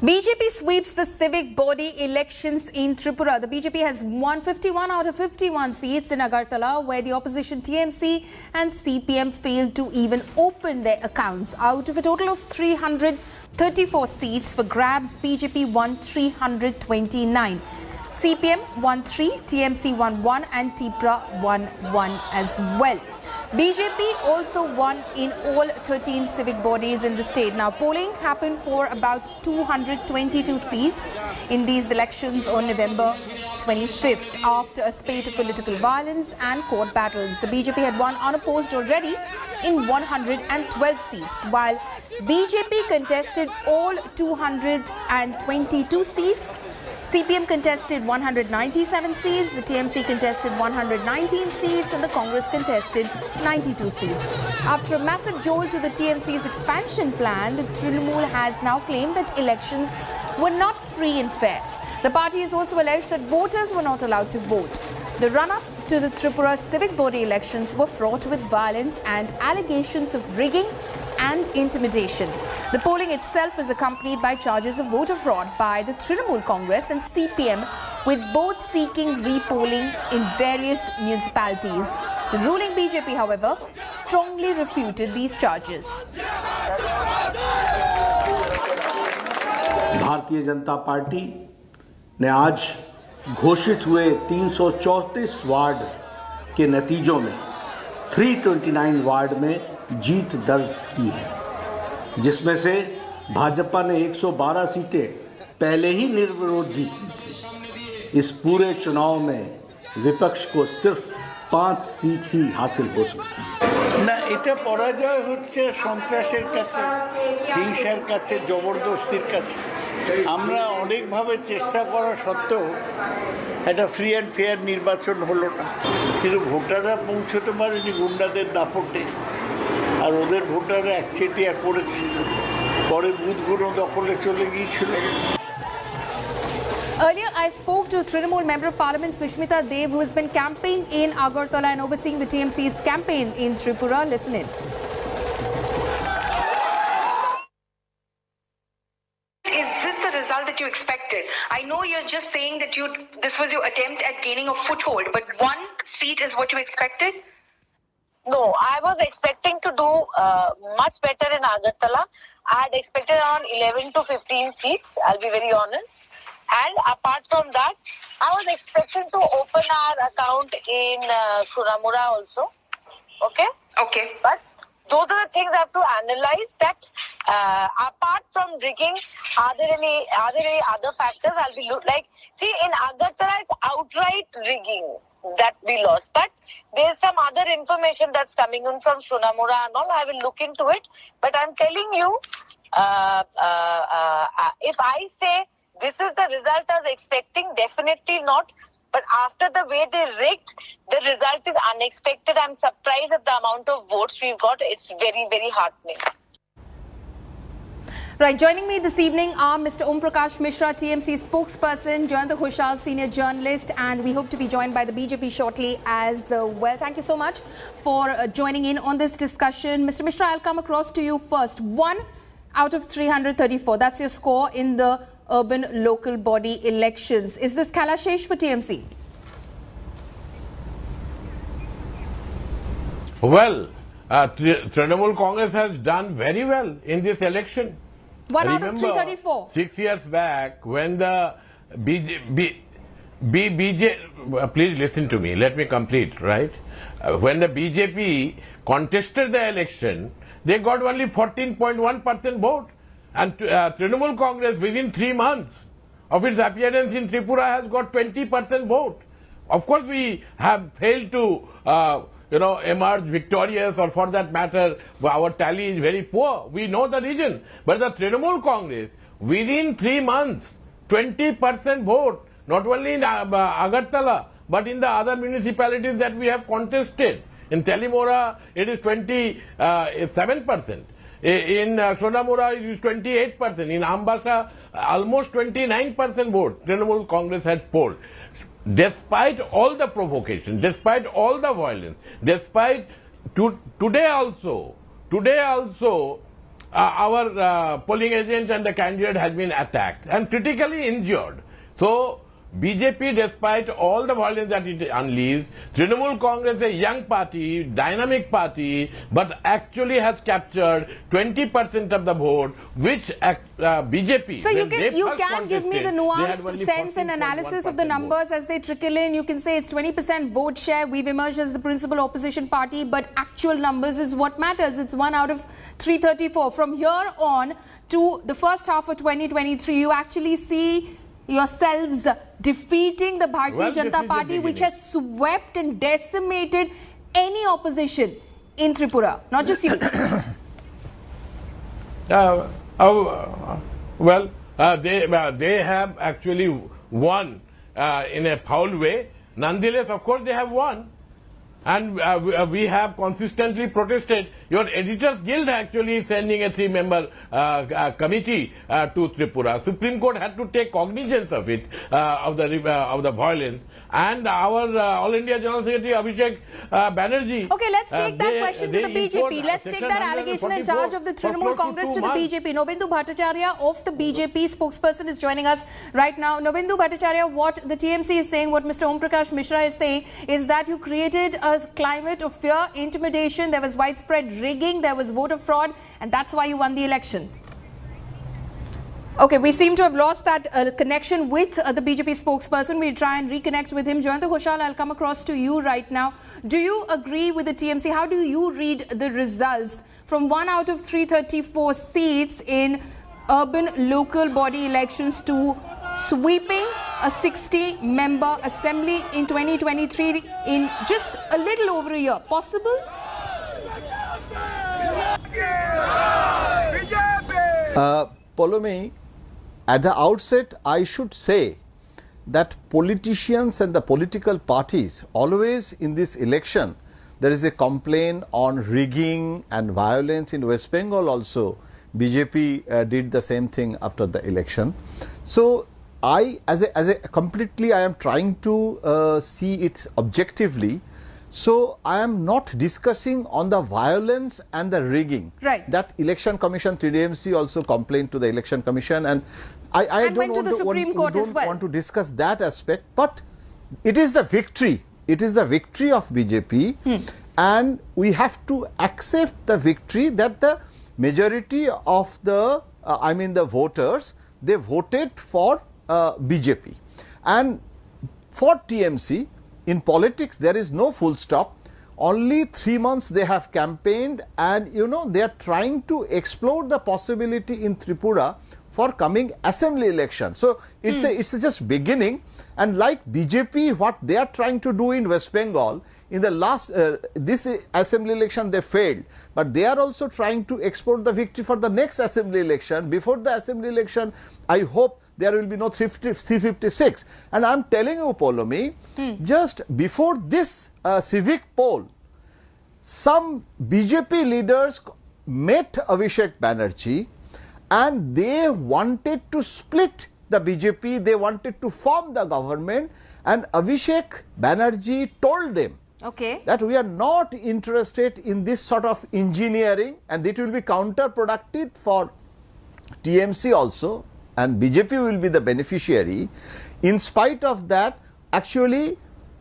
BJP sweeps the civic body elections in Tripura. The BJP has won 51 out of 51 seats in Agartala, where the opposition TMC and CPM failed to even open their accounts. Out of a total of 334 seats for grabs, BJP won 329. CPM won 3, TMC won 1 and TIPRA won 1 as well. BJP also won in all 13 civic bodies in the state. Now, polling happened for about 222 seats in these elections on November 25th. After a spate of political violence and court battles, the BJP had won unopposed already in 112 seats, while BJP contested all 222 seats. CPM contested 197 seats, the TMC contested 119 seats and the Congress contested 92 seats. After a massive jolt to the TMC's expansion plan, the Trinamool has now claimed that elections were not free and fair. The party has also alleged that voters were not allowed to vote. The run-up to the Tripura civic body elections were fraught with violence and allegations of rigging and intimidation. The polling itself is accompanied by charges of voter fraud by the Trinamool Congress and CPM, with both seeking repolling in various municipalities. The ruling BJP, however, strongly refuted these charges. Bharatiya Janata party ने आज घोषित हुए 334 ward के नतीजों में 329 ward में जीत दर्ज की है, जिसमें से भाजपा ने 112 सीटें पहले ही निर्विरोध जीत ली थी। इस पूरे चुनाव में विपक्ष को सिर्फ 5 सीट ही हासिल हो सकती है। না, এটা পরাজয় হচ্ছে সন্ত্রাসের কাছে, হিংসার কাছে, জবরদস্তির কাছে। আমরা অনেকভাবে চেষ্টা করা সত্ত্বেও একটা ফ্রি অ্যান্ড ফেয়ার নির্বাচন হলো না, কিন্তু ভোটাররা পৌঁছতে পারেনি গুন্ডাদের দাপটে, আর ওদের ভোটাররা একচেটিয়া করেছে, পরে বুথগুলো দখলে চলে গিয়েছিল। Earlier, I spoke to Trinamool Member of Parliament Sushmita Dev, who has been campaigning in Agartala and overseeing the TMC's campaign in Tripura. Listen in. Is this the result that you expected? I know you're just saying that this was your attempt at gaining a foothold, but 1 seat is what you expected? No, I was expecting to do much better in Agartala. I had expected around 11 to 15 seats, I'll be very honest. And apart from that, I was expecting to open our account in Shunamura also. Okay? Okay. But those are the things I have to analyze, that apart from rigging, are there any other factors? I'll be see, in Agartala it's outright rigging that we lost, but there's some other information that's coming in from Shunamura and all. I will look into it, but I'm telling you, if I say this is the result I was expecting, definitely not. But after the way they rigged, the result is unexpected. I'm surprised at the amount of votes we've got. It's very, very heartening. Right, joining me this evening are Mr. Om Prakash Mishra, TMC spokesperson, Jayant Khushal, senior journalist, and we hope to be joined by the BJP shortly as well. Thank you so much for joining in on this discussion. Mr. Mishra, I'll come across to you first. 1 out of 334, that's your score in the urban local body elections. Is this Kalashesh for TMC? Well, Trinamool Congress has done very well in this election. 1 out of 334. 6 years back, when the BJ, please listen to me, let me complete, right? When the BJP contested the election, they got only 14.1% vote. And Trinamool Congress, within 3 months of its appearance in Tripura, has got 20% vote. Of course, we have failed to, emerge victorious, or for that matter, our tally is very poor. We know the reason. But the Trinamool Congress, within 3 months, 20% vote, not only in Agartala, but in the other municipalities that we have contested. In Telimora, it is 27%. In Shunamura, it is 28%. In Ambasa, almost 29% vote Trinamool Congress has polled. Despite all the provocation, despite all the violence, despite today also our polling agent and the candidate has been attacked and critically injured. So BJP, despite all the violence that it unleashed, Trinamool Congress, a young party, dynamic party, but actually has captured 20% of the vote, which BJP. So you can give me the nuanced sense and analysis of the numbers as they trickle in. You can say it's 20% vote share. We've emerged as the principal opposition party, but actual numbers is what matters. It's 1 out of 334. From here on to the first half of 2023, you actually see yourselves defeating the Bharatiya Janata Party, which has swept and decimated any opposition in Tripura, not just you. They have actually won in a foul way. Nonetheless, of course, they have won. And we have consistently protested. Your Editors Guild actually sending a 3-member committee to Tripura. Supreme Court had to take cognizance of it, of the violence. And our All India General Secretary Abhishek Banerjee. Okay, let's take that question to the BJP. Let's take that allegation and charge of the Trinamool Congress to the BJP. Nobindu Bhattacharya of the BJP spokesperson is joining us right now. Nobindu Bhattacharya, what the TMC is saying, what Mr. Om Prakash Mishra is saying, is that you created a climate of fear, intimidation, there was widespread rigging, there was voter fraud, and that's why you won the election. Okay, we seem to have lost that connection with the BJP spokesperson. We'll try and reconnect with him. Jayanta Ghoshal, I'll come across to you right now. Do you agree with the TMC? How do you read the results from 1 out of 334 seats in urban local body elections to sweeping a 60-member assembly in 2023 in just a little over a year? Possible? Poulomi, at the outset, I should say that politicians and the political parties always in this election, there is a complaint on rigging and violence in West Bengal also. BJP did the same thing after the election. So I am trying to see it objectively. So I am not discussing on the violence and the rigging. Right. That Election Commission, TDMC also complained to the Election Commission, and I don't want to discuss that aspect. But it is the victory. It is the victory of BJP, and we have to accept the victory that the majority of the the voters, they voted for BJP. And for TMC, in politics, there is no full stop. Only 3 months they have campaigned, and they are trying to explore the possibility in Tripura for coming assembly election. So it's just beginning, and like BJP, what they are trying to do in West Bengal, in the last this assembly election they failed, but they are also trying to export the victory for the next assembly election. Before the assembly election, I hope there will be no 356. And I am telling you, Poulomi, just before this civic poll, some BJP leaders met Abhishek Banerjee, and they wanted to split the BJP, they wanted to form the government, and Abhishek Banerjee told them that we are not interested in this sort of engineering, and it will be counterproductive for TMC also, and BJP will be the beneficiary. In spite of that, actually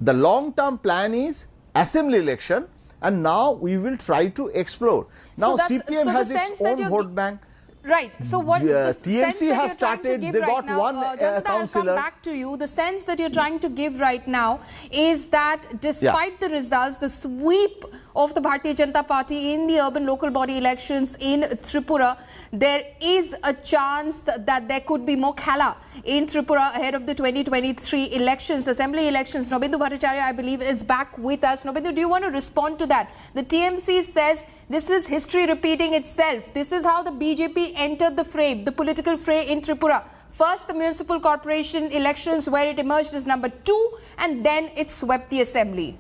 the long-term plan is assembly election, and now we will try to explore. Now CPM has its own vote bank. Right. So what the TMC has started, they got one councillor. I'll come back to you. The sense that you're trying to give right now is that despite the results, the sweep of the Bharatiya Janata Party in the urban local body elections in Tripura, there is a chance that there could be more khala in Tripura ahead of the 2023 elections, assembly elections. Nobindu Bhattacharya, I believe, is back with us. Nobindu, do you want to respond to that? The TMC says this is history repeating itself. This is how the BJP entered the fray, the political fray in Tripura. First, the municipal corporation elections where it emerged as number 2, and then it swept the assembly.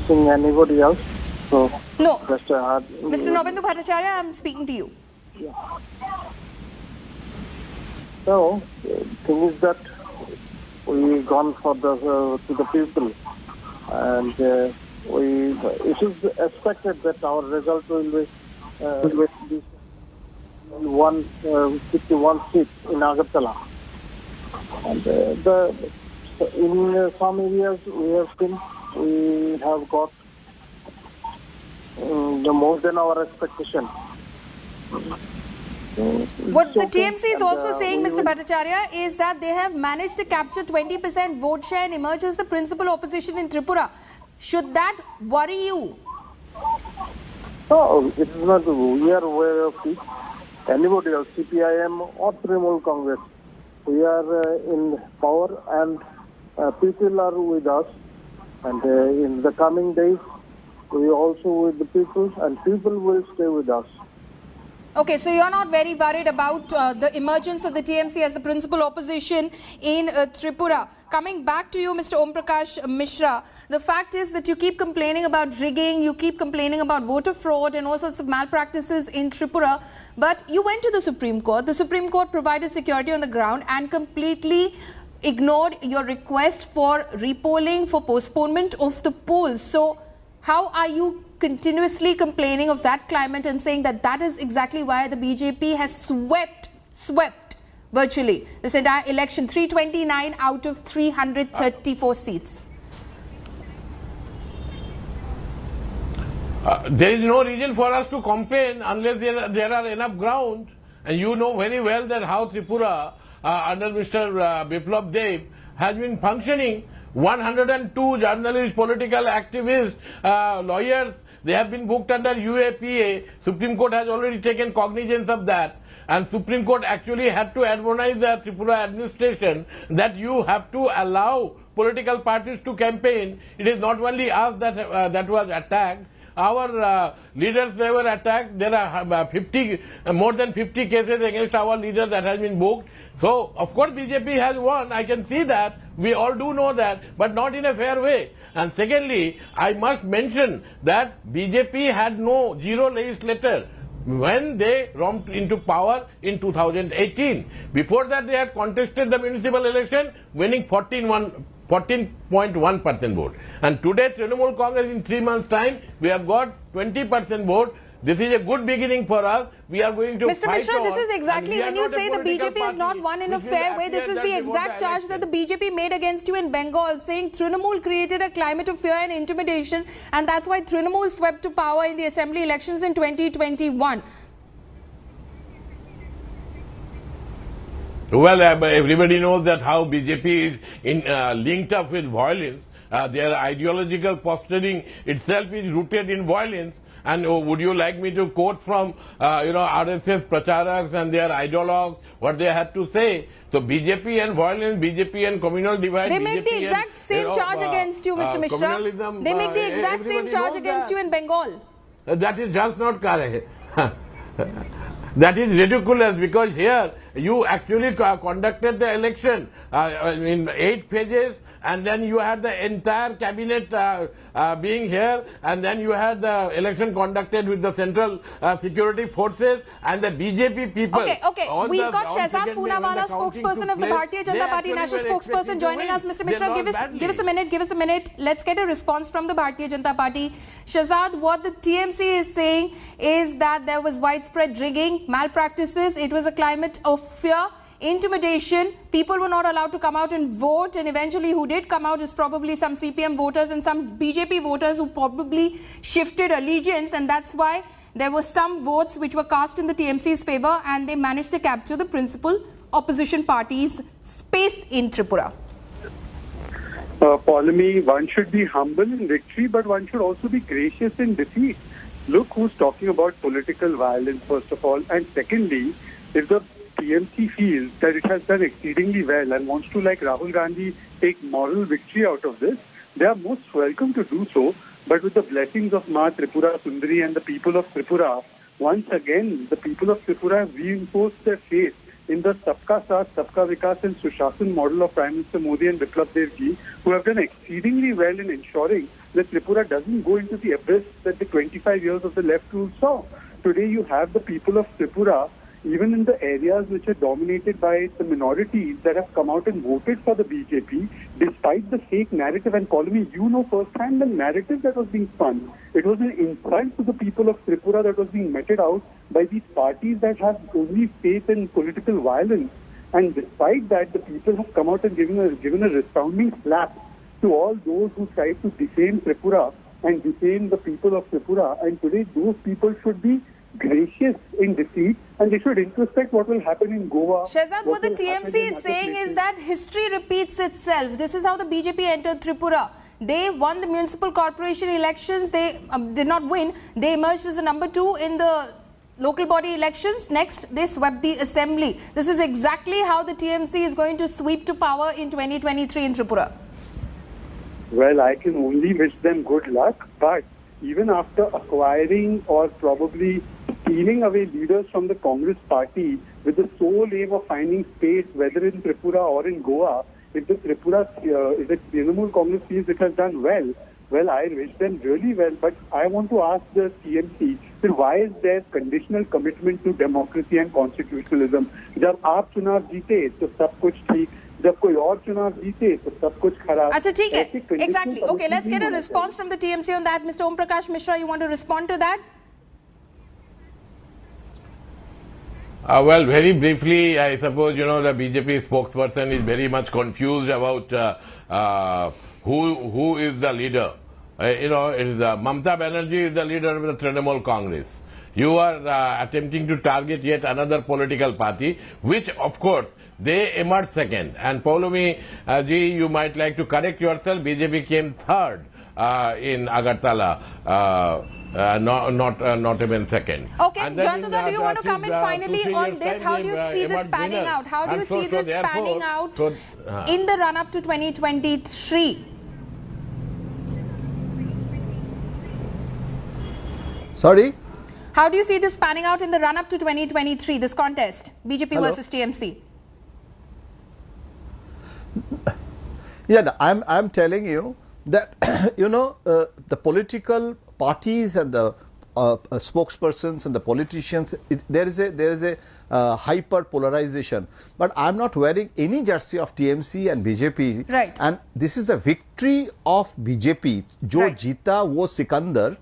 Seeing anybody else? So no. Mr. Nobindu Bhattacharya, I'm speaking to you. Yeah. So, the thing is that we gone for to the people, and it is expected that our result will be 51 seats in Agartala. And in some areas we have got more than our expectation. What the TMC is also saying, Mr. Bhattacharya, is that they have managed to capture 20% vote share and emerge as the principal opposition in Tripura. Should that worry you? No, it is not. We are aware of it. Anybody else, CPIM or Trinamool Congress, we are in power and people are with us. And in the coming days, we also with the people and people will stay with us. Okay, so you're not very worried about the emergence of the TMC as the principal opposition in Tripura. Coming back to you, Mr. Om Prakash Mishra, the fact is that you keep complaining about rigging, you keep complaining about voter fraud and all sorts of malpractices in Tripura, but you went to the Supreme Court. The Supreme Court provided security on the ground and completely ignored your request for repolling, for postponement of the polls. So how are you continuously complaining of that climate and saying that that is exactly why the BJP has swept virtually this entire election, 329 out of 334 seats? There is no reason for us to complain unless there are enough ground. And you know very well that how Tripura under Mr. Biplab Deb has been functioning. 102 journalists, political activists, lawyers, they have been booked under UAPA. Supreme Court has already taken cognizance of that. And Supreme Court actually had to admonish the Tripura administration that you have to allow political parties to campaign. It is not only us that was attacked. Our leaders, they were attacked. There are more than 50 cases against our leaders that has been booked. So, of course, BJP has won. I can see that. We all do know that, but not in a fair way. And secondly, I must mention that BJP had zero legislator when they romped into power in 2018. Before that, they had contested the municipal election, winning 14.1% vote. And today, Trinamool Congress, in 3 months' time, we have got 20% vote. This is a good beginning for us. We are going to Mr. Mishra, this is exactly when you say the BJP has not won in a fair way. This is the exact charge that the BJP made against you in Bengal, saying Trinamool created a climate of fear and intimidation, and that's why Trinamool swept to power in the assembly elections in 2021. Well, everybody knows that how BJP is linked up with violence. Their ideological posturing itself is rooted in violence. And would you like me to quote from, RSS Pracharaks and their ideologues, what they had to say? So BJP and violence, BJP and communal divide. They make the exact same charge against you, Mr. Mishra. They make the exact same charge against you in Bengal. That is just not correct. That is ridiculous, because here you actually conducted the election in 8 phases, and then you had the entire cabinet being here, and then you had the election conducted with the central security forces and the BJP people. Okay. We've got Shehzad Poonawala, spokesperson of the Bharatiya Janata Party, national spokesperson, joining us. Mr. Mishra, give us a minute. Let's get a response from the Bharatiya Janata Party. Shehzad, what the TMC is saying is that there was widespread rigging, malpractices. It was a climate of fear, intimidation. People were not allowed to come out and vote, and eventually who did come out is probably some CPM voters and some BJP voters who probably shifted allegiance, and that's why there were some votes which were cast in the TMC's favor, and they managed to capture the principal opposition party's space in Tripura. Paulami, one should be humble in victory, but one should also be gracious in defeat. Look who's talking about political violence, first of all. And secondly, if the TMC feels that it has done exceedingly well and wants to, like Rahul Gandhi, take moral victory out of this, they are most welcome to do so. But with the blessings of Ma Tripura Sundari and the people of Tripura, once again, the people of Tripura have reinforced their faith in the Sabka Saath, Sabka Vikas and Sushaasan model of Prime Minister Modi and Biplab Deb ji, who have done exceedingly well in ensuring that Tripura doesn't go into the abyss that the 25 years of the left rule saw. Today you have the people of Tripura even in the areas which are dominated by the minorities that have come out and voted for the BJP, despite the fake narrative, and Pauline, you know firsthand the narrative that was being spun. It was an insult to the people of Tripura that was being meted out by these parties that have only faith in political violence. And despite that, the people have come out and given a resounding slap to all those who tried to defame Tripura and defame the people of Tripura. And today, those people should be gracious in defeat, and they should introspect what will happen in Goa. Shehzad, what the TMC is saying is that history repeats itself. This is how the BJP entered Tripura. They won the municipal corporation elections. They did not win. They emerged as a number 2 in the local body elections. Next, they swept the assembly. This is exactly how the TMC is going to sweep to power in 2023 in Tripura. Well, I can only wish them good luck, but even after acquiring or probably stealing away leaders from the Congress party with the sole aim of finding space, whether in Tripura or in Goa, if the Trinamool Congress feels it has done well, I wish them really well. But I want to ask the TMC, why is there conditional commitment to democracy and constitutionalism? जब आप चुनाव जीते तो सब कुछ ठीक, जब कोई और चुनाव जीते तो सब कुछ खराब. अच्छा ठीक है, exactly. Okay, let's get a response from the TMC on that. Mr. Om Prakash Mishra, you want to respond to that? Well, very briefly, I suppose, you know, the BJP spokesperson is very much confused about who is the leader. You know, it is Mamata Banerjee is the leader of the Trinamool Congress. You are attempting to target yet another political party, which, of course, they emerged second. And Poulomi ji, you might like to correct yourself. BJP came third in Agartala. Not even second. Okay, Jayantudha, do you want to come in finally on this? How do you see this panning out? How do you see this panning out in the run-up to 2023? Sorry? How do you see this panning out in the run-up to 2023, this contest, BJP versus TMC? Yeah, I'm telling you that, you know, the political parties and the spokespersons and the politicians, there is a hyper polarization. But I'm not wearing any jersey of TMC and BJP. Right. And this is a victory of BJP. Jo Right. Jeeta wo Sikandar.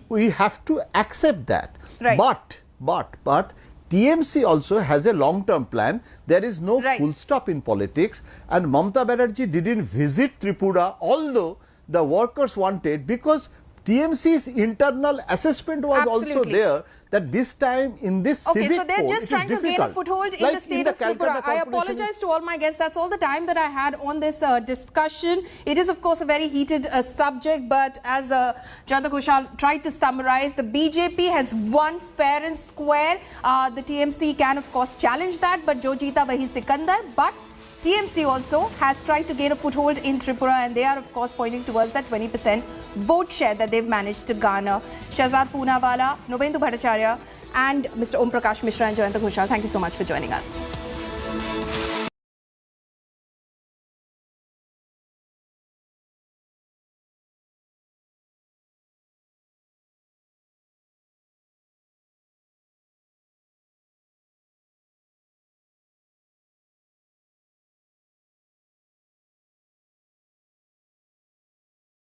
We have to accept that. Right. But TMC also has a long-term plan. There is no Right. full stop in politics. And Mamata Banerjee didn't visit Tripura, although the workers wanted, because TMC's internal assessment was also there that this time in this civic so they're just trying to gain a foothold in the state of Tripura. I apologize to all my guests. That's all the time that I had on this discussion. It is, of course, a very heated subject, but as Jayanta Ghoshal tried to summarize, the BJP has won fair and square. The TMC can, of course, challenge that, but Jo Jeeta Wahi Sikandar. But TMC also has tried to gain a foothold in Tripura, and they are, of course, pointing towards that 20% vote share that they've managed to garner. Shehzad Poonawalla, Nobendu Bhattacharya, and Mr. Om Prakash Mishra and Jayanta Ghoshal, thank you so much for joining us.